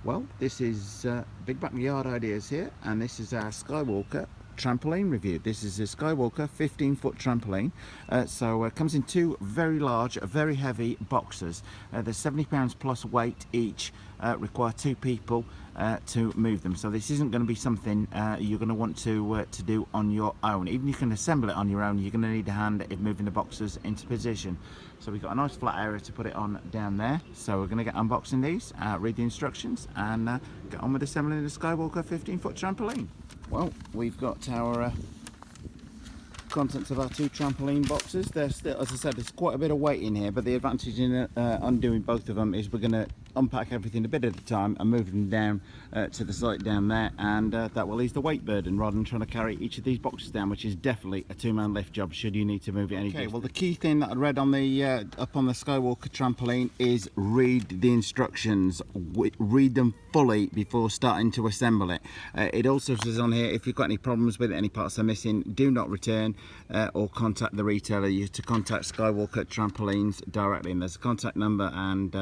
Well, this is Big Backyard Ideas here, and this is our Skywalker trampoline review. This is a Skywalker 15-foot trampoline. So it comes in two very large, very heavy boxes. They're 70 pounds plus weight each. Require two people to move them. So this isn't going to be something you're going to want to do on your own. Even you can assemble it on your own, you're going to need a hand in moving the boxes into position. So we've got a nice flat area to put it on down there. So we're going to get unboxing these, read the instructions, and get on with assembling the Skywalker 15-foot trampoline. Well, we've got our contents of our two trampoline boxes. There's still, as I said, there's quite a bit of weight in here, but the advantage in undoing both of them is we're going to unpack everything a bit at a time and move them down to the site down there, and that will ease the weight burden rather than trying to carry each of these boxes down, which is definitely a two-man lift job should you need to move it any distance. Well, the key thing that I read on the up on the Skywalker trampoline is read the instructions. Read them fully before starting to assemble it. It also says on here, if you've got any problems with it, any parts are missing, do not return or contact the retailer. You have to contact Skywalker Trampolines directly, and there's a contact number and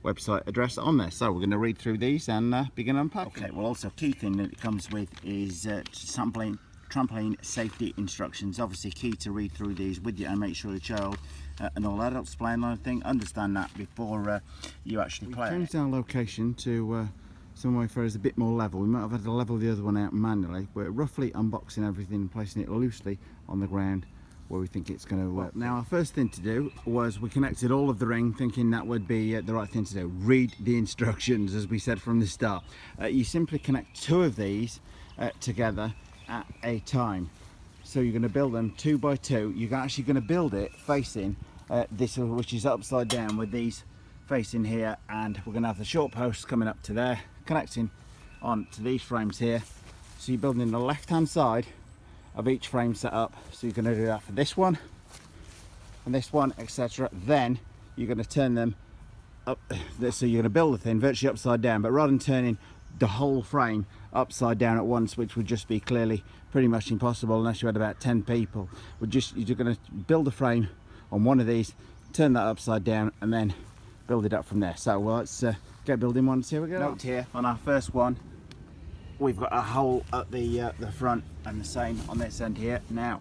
website address on there. So we're going to read through these and begin unpacking. Okay, well, also key thing that it comes with is trampoline safety instructions. Obviously key to read through these with you and make sure the child and all adults playing on the thing understand that before you actually play. We changed our location to somewhere for us a bit more level. We might have had to level the other one out manually. We're roughly unboxing everything and placing it loosely on the ground where we think it's going to work. Now, our first thing to do was we connected all of the ring, thinking that would be the right thing to do. Read the instructions, as we said from the start. You simply connect two of these together at a time. So you're going to build them 2 by 2. You're actually going to build it facing this, which is upside down, with these facing here, and we're going to have the short posts coming up to there, connecting on to these frames here. So you're building the left hand side of each frame set up. So you're going to do that for this one and this one, etc. Then you're going to turn them up, so you're going to build the thing virtually upside down, but rather than turning the whole frame upside down at once, which would just be clearly pretty much impossible unless you had about 10 people, you're going to build a frame on one of these, turn that upside down, and then build it up from there. So well, let's get building one and see how we go. Note here on our first one, we've got a hole at the front, and the same on this end here. Now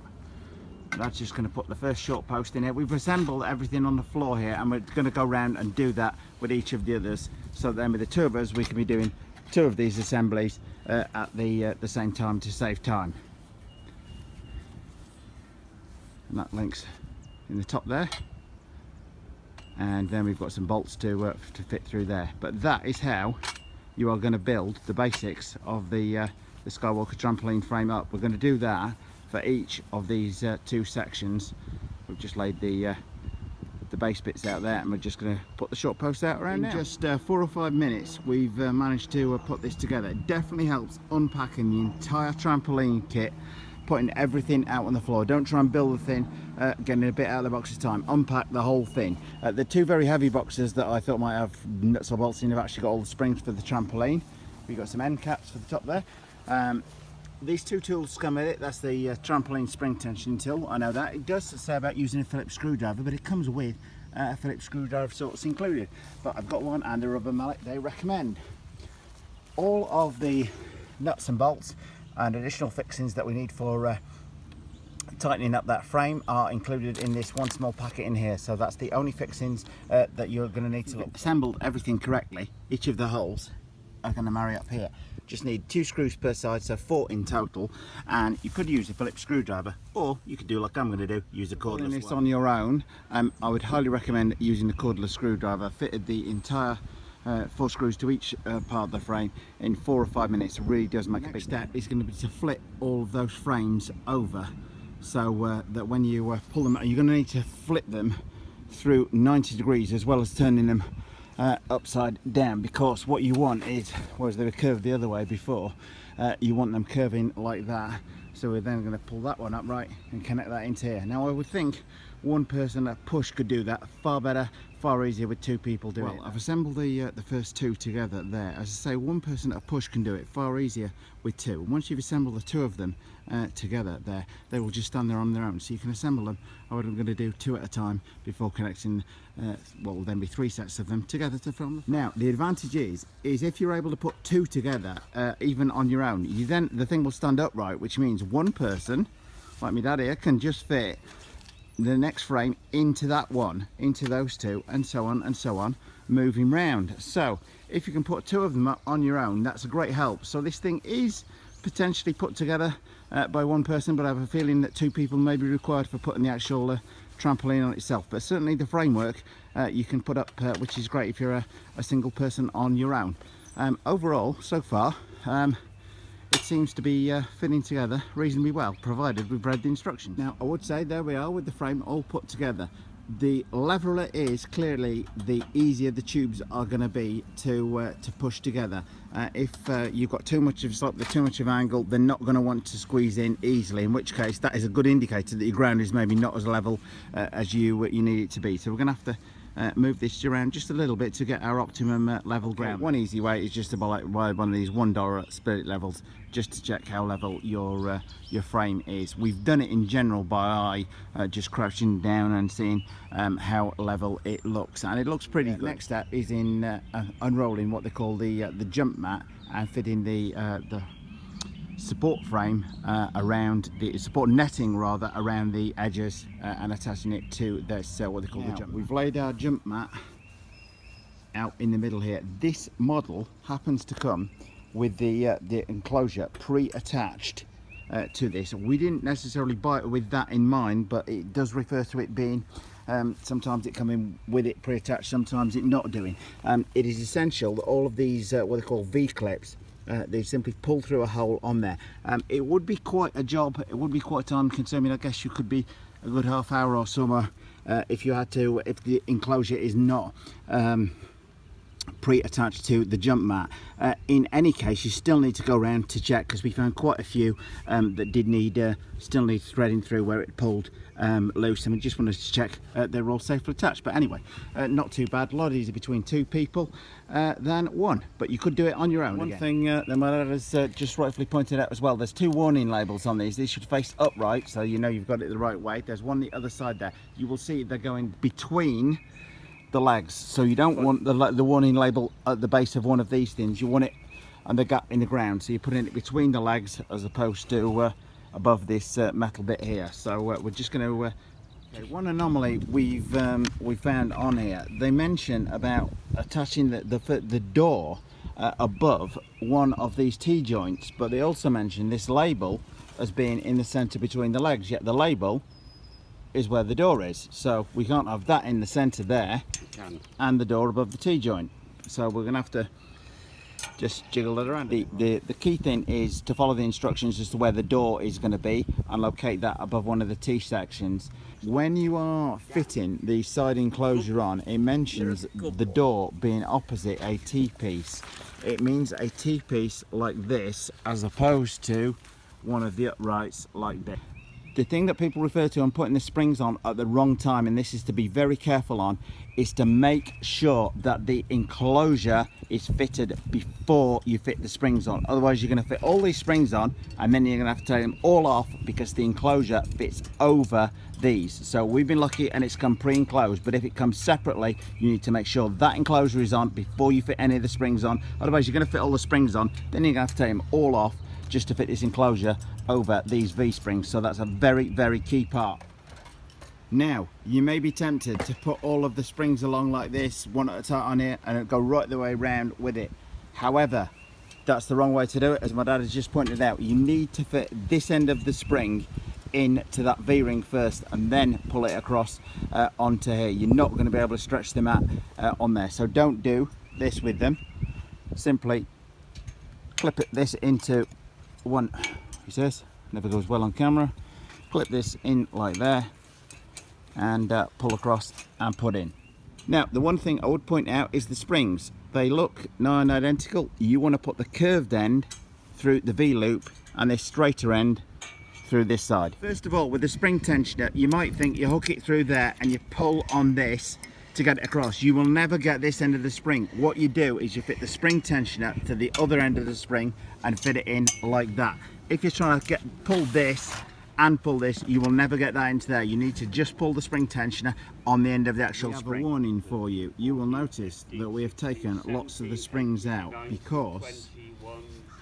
that's just going to put the first short post in here. We've assembled everything on the floor here, and we're going to go around and do that with each of the others, so then with the two of us we can be doing two of these assemblies at the same time to save time. And that links in the top there, and then we've got some bolts to fit through there. But that is how you are going to build the basics of the Skywalker trampoline frame up. We're going to do that for each of these two sections. We've just laid the base bits out there, and we're just going to put the short posts out around now. In just 4 or 5 minutes we've managed to put this together. It definitely helps unpacking the entire trampoline kit, putting everything out on the floor. Don't try and build the thing getting a bit out of the box at a time. Unpack the whole thing. The two very heavy boxes that I thought might have nuts or bolts in have actually got all the springs for the trampoline. We've got some end caps for the top there. These two tools come with it. That's the trampoline spring tension tool. I know that. It does say about using a Phillips screwdriver, but it comes with a Phillips screwdriver sorts included. But I've got one and a rubber mallet they recommend. All of the nuts and bolts and additional fixings that we need for tightening up that frame are included in this one small packet in here. So that's the only fixings that you're going to need to assemble everything correctly. Each of the holes are going to marry up here. Just need 2 screws per side, so 4 in total, and you could use a Phillips screwdriver, or you could do like I'm going to do, use a cordless one. This on your own, I would highly recommend using the cordless screwdriver. Fitted the entire 4 screws to each part of the frame in 4 or 5 minutes. It really does make a big step. It's going to be to flip all of those frames over, so that when you pull them out, you're going to need to flip them through 90 degrees as well as turning them upside down, because what you want is, whereas they were curved the other way before, you want them curving like that. So we're then going to pull that one up right and connect that into here. Now I would think one person at push could do that far better, far easier with two people doing it. I've assembled the first two together there. As I say, one person at a push can do it far easier with two. And once you've assembled the two of them together there, they will just stand there on their own. So you can assemble them. I'm going to do two at a time before connecting what will then be three sets of them together to film. Now the advantage is if you're able to put two together even on your own, the thing will stand upright, which means one person like my dad here can just fit the next frame into that one, into those two, and so on, moving round. So if you can put two of them up on your own, that's a great help. So this thing is potentially put together by one person, but I have a feeling that two people may be required for putting the actual trampoline on itself. But certainly the framework you can put up, which is great if you're a single person on your own. Overall, so far, it seems to be fitting together reasonably well, provided we've read the instructions. Now I would say there we are with the frame all put together. The leveler is clearly the easier the tubes are going to be to push together. If you've got too much of slope, too much of angle, they're not going to want to squeeze in easily, in which case that is a good indicator that your ground is maybe not as level as you need it to be. So we're going to have to move this around just a little bit to get our optimum level ground. One easy way is just to buy one of these $1 spirit levels, just to check how level your frame is. We've done it in general by eye, just crouching down and seeing how level it looks, and it looks pretty good. Next step is in unrolling what they call the jump mat and fitting the support frame around the support netting rather around the edges and attaching it to this what they call the jump mat. We've laid our jump mat out in the middle here. This model happens to come with the enclosure pre-attached to this. We didn't necessarily buy it with that in mind, but it does refer to it being sometimes it coming with it pre-attached, sometimes it not doing. It is essential that all of these what they call V-clips, they simply pull through a hole on there. It would be quite a job, it would be quite time consuming. I guess you could be a good half hour or so if you had to, if the enclosure is not pre-attached to the jump mat. In any case, you still need to go around to check, because we found quite a few that did need still need threading through where it pulled loose, and we just wanted to check they're all safely attached. But anyway, not too bad, a lot easier between two people than one, but you could do it on your own. One thing that my dad has just rightfully pointed out as well, there's two warning labels on these. These should face upright, so you know you've got it the right way. There's one the other side there. You will see they're going between the legs, so you don't want the warning label at the base of one of these things. You want it on the gap in the ground, so you're putting it between the legs as opposed to above this metal bit here. So we're just going to okay, one anomaly we found on here, they mention about attaching the door above one of these T-joints, but they also mention this label as being in the center between the legs, yet the label is where the door is, so we can't have that in the center there and the door above the T-joint. So we're gonna have to just jiggle it around. The key thing is to follow the instructions as to where the door is going to be and locate that above one of the T sections. When you are fitting the side enclosure on, it mentions the door being opposite a T-piece. It means a T-piece like this as opposed to one of the uprights like this. The thing that people refer to on putting the springs on at the wrong time, and this is to be very careful on, is to make sure that the enclosure is fitted before you fit the springs on. Otherwise you're going to fit all these springs on and then you're going to have to take them all off because the enclosure fits over these. So we've been lucky and it's come pre-enclosed, but if it comes separately, you need to make sure that enclosure is on before you fit any of the springs on. Otherwise you're going to fit all the springs on, then you're going to have to take them all off just to fit this enclosure over these V-springs. So that's a very, very key part. Now you may be tempted to put all of the springs along like this, one at a time on here, and go right the way around with it. However, that's the wrong way to do it. As my dad has just pointed out, you need to fit this end of the spring into that V-ring first and then pull it across onto here. You're not going to be able to stretch them out on there, so don't do this with them. Simply clip this into one, he says, never goes well on camera, clip this in like there and pull across and put in. Now the one thing I would point out is the springs. They look nigh on identical. You want to put the curved end through the V-loop and this straighter end through this side. First of all, with the spring tensioner, you might think you hook it through there and you pull on this to get it across. You will never get this end of the spring. What you do is you fit the spring tensioner to the other end of the spring and fit it in like that. If you're trying to pull this and pull this, you will never get that into there. You need to just pull the spring tensioner on the end of the actual spring. A warning for you. You will notice that we have taken lots of the springs out because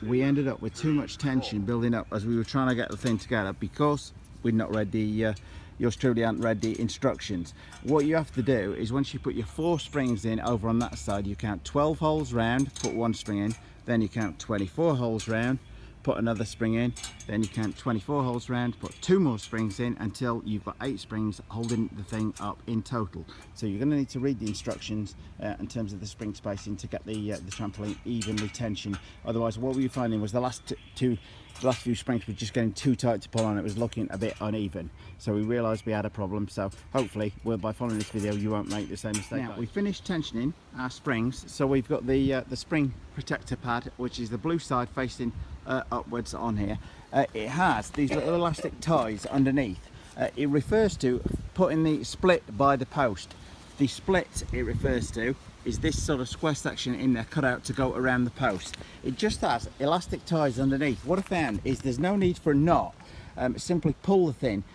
we ended up with too much tension building up as we were trying to get the thing together, because we'd not read the yours truly hadn't read the instructions. What you have to do is, once you put your 4 springs in over on that side, you count 12 holes round, put 1 spring in, then you count 24 holes round, put another spring in, then you count 24 holes round, put 2 more springs in until you've got 8 springs holding the thing up in total. So you're going to need to read the instructions in terms of the spring spacing to get the trampoline evenly tensioned. Otherwise, what we were finding was the last few springs were just getting too tight to pull on. It was looking a bit uneven, so we realized we had a problem. So hopefully, by following this video, you won't make the same mistake. Now, we finished tensioning our springs, so we've got the spring protector pad, which is the blue side facing upwards on here. It has these little elastic ties underneath. It refers to putting the split by the post. The split it refers to is this sort of square section in there cut out to go around the post. It just has elastic ties underneath. What I found is there's no need for a knot. Simply pull the thing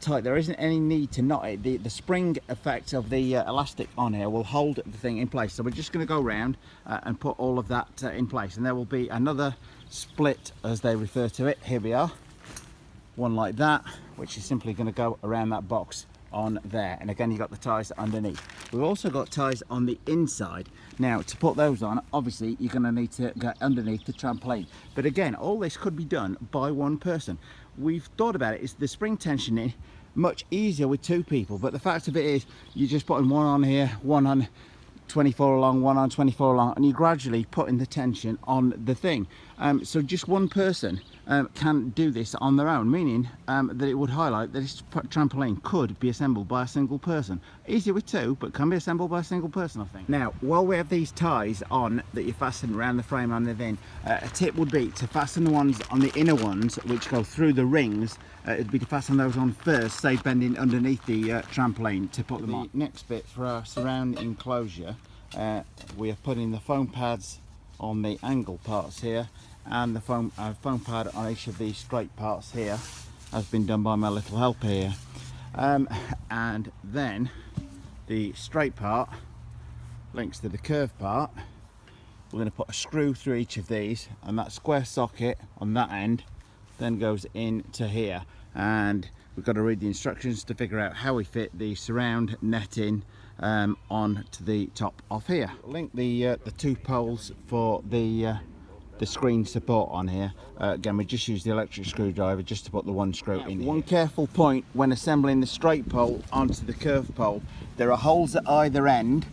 tight. There isn't any need to knot it. The spring effect of the elastic on here will hold the thing in place. So we're just going to go around and put all of that in place, and there will be another split, as they refer to it. Here we are, one like that, which is simply going to go around that box on there. And again, you've got the ties underneath. We've also got ties on the inside. Now, to put those on, obviously you're going to need to get underneath the trampoline, but again, all this could be done by one person. We've thought about it, is the spring tensioning much easier with 2 people, but the fact of it is you're just putting one on here, one on 24 along, one on 24 along, and you're gradually putting the tension on the thing. So just one person can do this on their own, meaning that it would highlight that this trampoline could be assembled by a single person. Easier with 2, but can be assembled by a single person, I think. Now, while we have these ties on that you fasten around the frame and the thing, a tip would be to fasten the ones on the inner ones which go through the rings. It'd be to fasten those on first, save bending underneath the trampoline to put them on. Next bit for our surround enclosure, we are putting the foam pads on the angle parts here, and the foam pad on each of these straight parts here has been done by my little helper here. And then the straight part links to the curved part. We're going to put a screw through each of these, and that square socket on that end then goes into here, and we've got to read the instructions to figure out how we fit the surround netting on to the top of here. Link the 2 poles for the screen support on here. Again, we just use the electric screwdriver just to put the 1 screw in here. One careful point when assembling the straight pole onto the curved pole, there are holes at either end.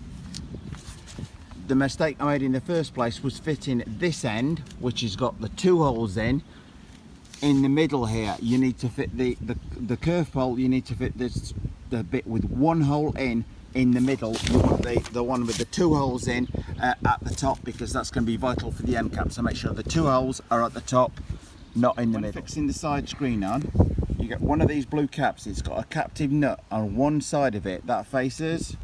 The mistake I made in the first place was fitting this end, which has got the 2 holes in the middle here. You need to fit the curved pole, you need to fit the bit with 1 hole in the middle. You want the one with the 2 holes in at the top, because that's going to be vital for the end cap. So make sure the 2 holes are at the top, not in the middle. When fixing the side screen on, you get one of these blue caps. It's got a captive nut on one side of it that faces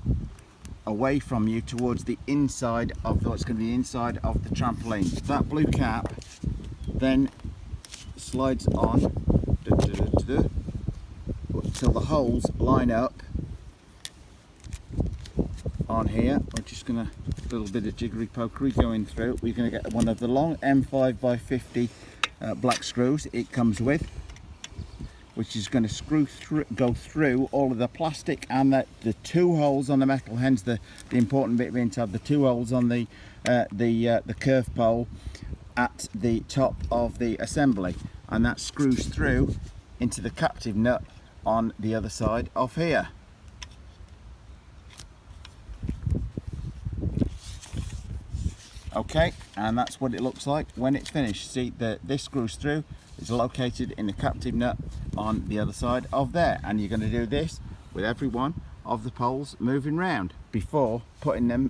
away from you towards the inside of what's going to be the inside of the trampoline. That blue cap then slides on until the holes line up on here. We're just going to, a little bit of jiggery pokery going through. We're going to get one of the long M5x50 black screws it comes with, which is going to go through all of the plastic and the 2 holes on the metal. Hence the important bit being to have the 2 holes on the curved pole at the top of the assembly, and that screws through into the captive nut on the other side of here. Okay, and that's what it looks like when it's finished. See, this screws through, it's located in the captive nut on the other side of there, and you're going to do this with every one of the poles moving round before putting them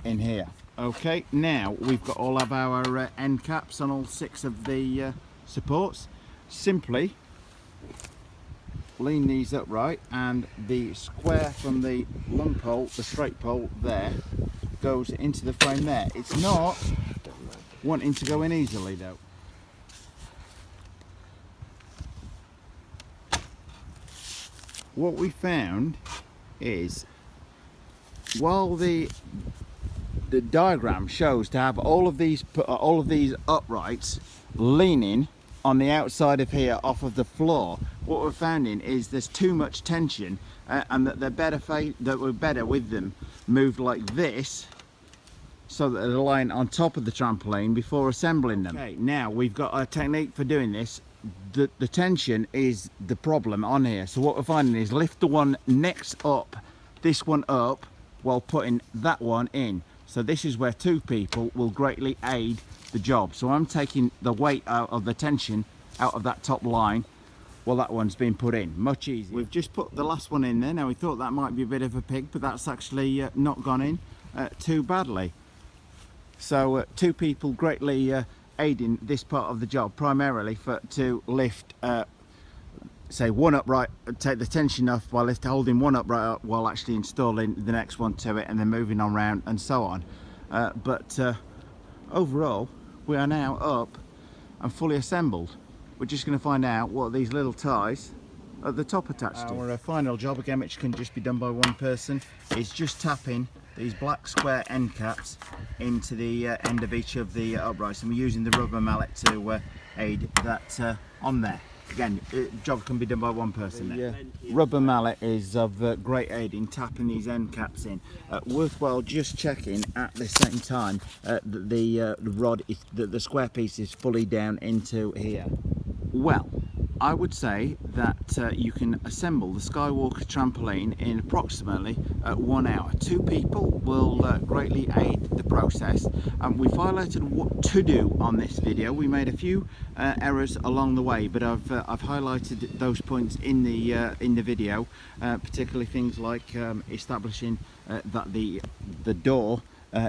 in here. Okay, now we've got all of our end caps on all 6 of the supports. Simply lean these upright, and the square from the long pole, the straight pole there, goes into the frame there. It's not wanting to go in easily though. What we found is, while the diagram shows to have all of these uprights leaning on the outside of here off of the floor, what we're finding is there's too much tension, and that we're better with them moved like this, so that they're lying on top of the trampoline before assembling them. Okay, now we've got a technique for doing this. The tension is the problem on here, so what we're finding is lift the one next up, this one up, while putting that one in. So this is where two people will greatly aid the job. So I'm taking the weight out of the tension out of that top line while that one's been put in. Much easier. We've just put the last one in there. Now we thought that might be a bit of a pig, but that's actually not gone in too badly. So two people greatly aiding this part of the job, primarily to lift say one upright, take the tension off while holding one upright up while actually installing the next one to it, and then moving on round and so on. But overall we are now up and fully assembled. We're just going to find out what these little ties at the top attached to. Our final job, again, which can just be done by one person, is just tapping these black square end caps into the end of each of the uprights, and we're using the rubber mallet to aid that on there. Again, job can be done by one person. The rubber mallet is of great aid in tapping these end caps in. Worthwhile just checking at the same time that the rod, the square piece is fully down into here. Well, I would say that you can assemble the Skywalker trampoline in approximately 1 hour. Two people will greatly aid the process. We've highlighted what to do on this video. We made a few errors along the way, but I've highlighted those points in the video, particularly things like establishing that the door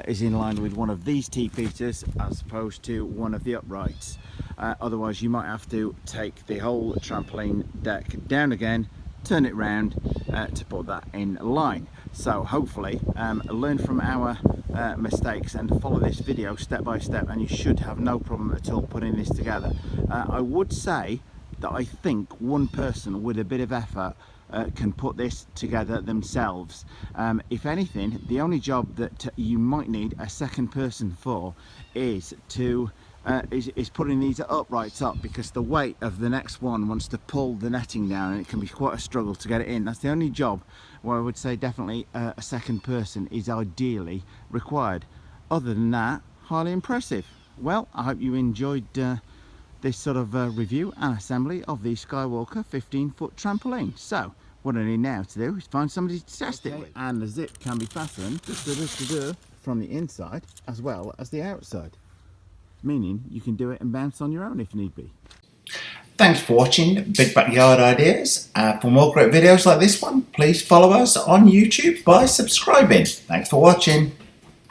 is in line with one of these T-features as opposed to one of the uprights. Otherwise you might have to take the whole trampoline deck down again, turn it round to put that in line. So hopefully learn from our mistakes and follow this video step by step, and you should have no problem at all putting this together. I would say that I think one person with a bit of effort can put this together themselves. If anything, the only job that you might need a second person for is putting these uprights up, because the weight of the next one wants to pull the netting down, and it can be quite a struggle to get it in. That's the only job where I would say definitely a second person is ideally required. Other than that, highly impressive. Well, I hope you enjoyed this sort of review and assembly of the Skywalker 15-foot trampoline. So what I need now to do is find somebody to test it with. And the zip can be fastened from the inside as well as the outside, meaning you can do it and bounce on your own if need be. Thanks for watching Big Backyard Ideas. For more great videos like this one, please follow us on YouTube by subscribing. Thanks for watching.